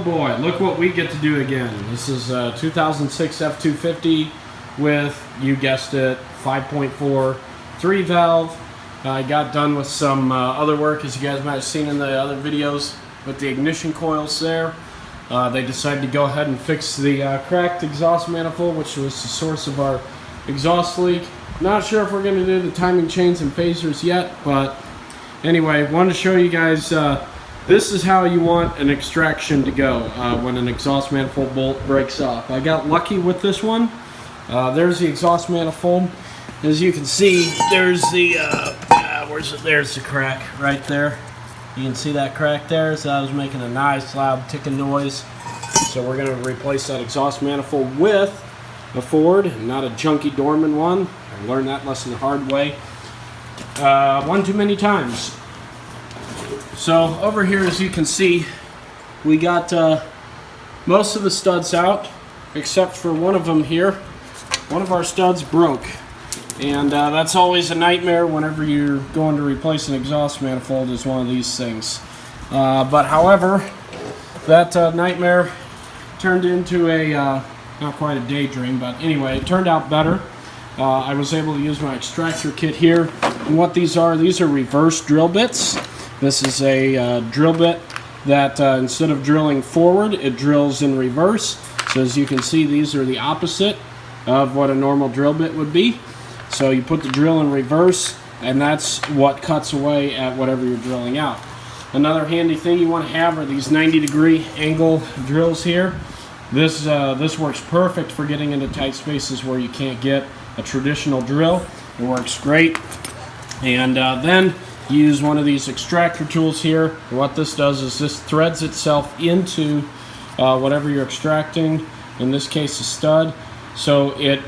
Oh boy, look what we get to do again. This is a 2006 F250 with, you guessed it, 5.4 3 valve. I got done with some other work, as you guys might have seen in the other videos, with the ignition coils there. They decided to go ahead and fix the cracked exhaust manifold, which was the source of our exhaust leak. Not sure if we're going to do the timing chains and phasers yet, but anyway, wanted to show you guys this is how you want an extraction to go when an exhaust manifold bolt breaks off. I got lucky with this one. There's the exhaust manifold. As you can see, there's the there's the crack right there. You can see that crack there. So that was making a nice loud ticking noise. So we're going to replace that exhaust manifold with a Ford, not a junky Dorman one. I learned that lesson the hard way one too many times. So over here, as you can see, we got most of the studs out except for one of them here. One of our studs broke, and that's always a nightmare whenever you're going to replace an exhaust manifold, is one of these things. But however, that nightmare turned into a not quite a daydream, but anyway, it turned out better. I was able to use my extractor kit here, and what these are reverse drill bits. This is a drill bit that instead of drilling forward, it drills in reverse. So as you can see, these are the opposite of what a normal drill bit would be. So you put the drill in reverse, and that's what cuts away at whatever you're drilling out. Another handy thing you want to have are these 90-degree angle drills here. This works perfect for getting into tight spaces where you can't get a traditional drill. It works great. And then use one of these extractor tools here. And what this does is this threads itself into whatever you're extracting, in this case a stud. So it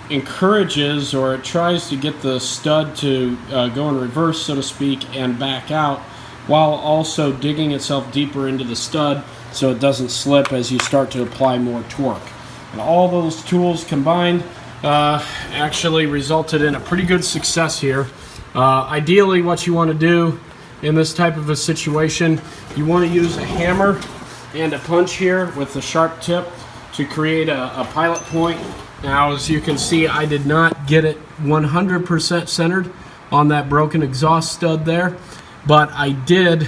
encourages, or it tries to get the stud to go in reverse, so to speak, and back out, while also digging itself deeper into the stud so it doesn't slip as you start to apply more torque. And all those tools combined actually resulted in a pretty good success here. Ideally, what you want to do in this type of a situation, you want to use a hammer and a punch here with a sharp tip to create a pilot point. Now, as you can see, I did not get it 100% centered on that broken exhaust stud there, but I did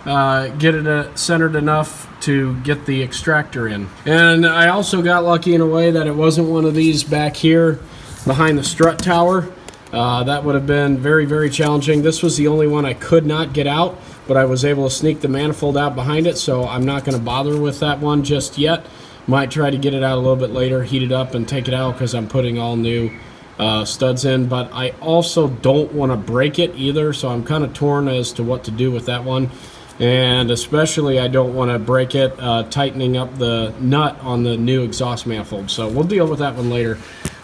get it centered enough to get the extractor in. And I also got lucky in a way that it wasn't one of these back here behind the strut tower. That would have been very, very challenging. This was the only one I could not get out, but I was able to sneak the manifold out behind it, so I'm not going to bother with that one just yet. Might try to get it out a little bit later, heat it up, and take it out because I'm putting all new studs in. But I also don't want to break it either, so I'm kind of torn as to what to do with that one. And especially I don't want to break it tightening up the nut on the new exhaust manifold. So we'll deal with that one later.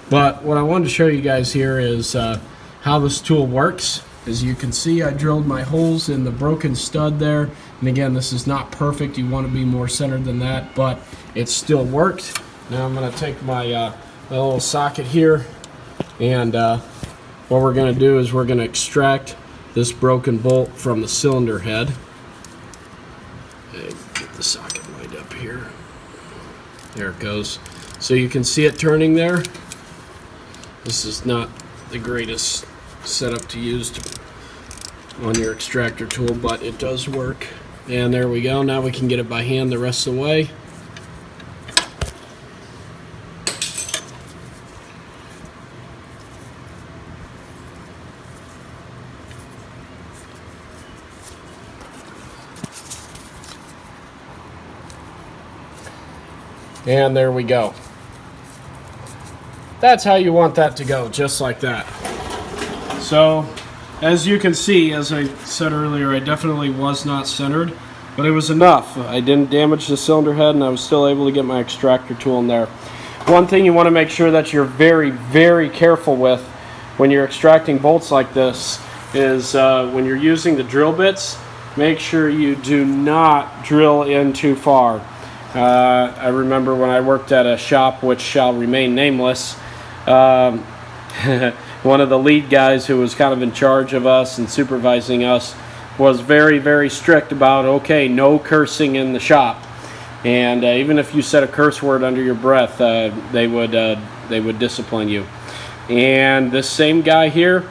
But what I wanted to show you guys here is how this tool works. As you can see, I drilled my holes in the broken stud there. And again, this is not perfect. You want to be more centered than that, but it still worked. Now I'm going to take my, my little socket here, and what we're going to do is we're going to extract this broken bolt from the cylinder head. Get the socket lined up here. There it goes. So you can see it turning there. This is not the greatest setup to use on your extractor tool, but it does work. And there we go. Now we can get it by hand the rest of the way. And there we go. That's how you want that to go, just like that. So, as you can see, as I said earlier, I definitely was not centered, but it was enough. I didn't damage the cylinder head, and I was still able to get my extractor tool in there. One thing you want to make sure that you're very, very careful with when you're extracting bolts like this is when you're using the drill bits, make sure you do not drill in too far. I remember when I worked at a shop which shall remain nameless, one of the lead guys who was kind of in charge of us and supervising us was very, very strict about, okay, no cursing in the shop. And even if you said a curse word under your breath, they would discipline you. And this same guy here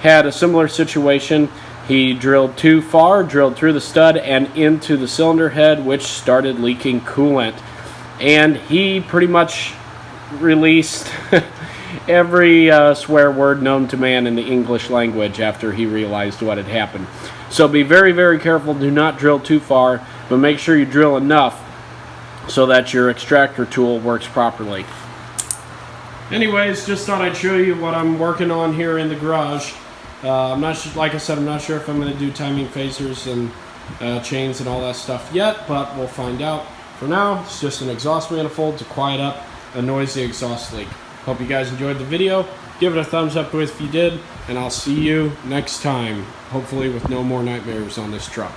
had a similar situation. He drilled too far, drilled through the stud and into the cylinder head, which started leaking coolant. And he pretty much released every swear word known to man in the English language after he realized what had happened. So be very, very careful. Do not drill too far, but make sure you drill enough so that your extractor tool works properly. Anyways, just thought I'd show you what I'm working on here in the garage. I'm not sure, like I said, I'm not sure if I'm going to do timing phasers and chains and all that stuff yet, but we'll find out. For now, it's just an exhaust manifold to quiet up a noisy exhaust leak. Hope you guys enjoyed the video. Give it a thumbs up if you did, and I'll see you next time, hopefully with no more nightmares on this truck.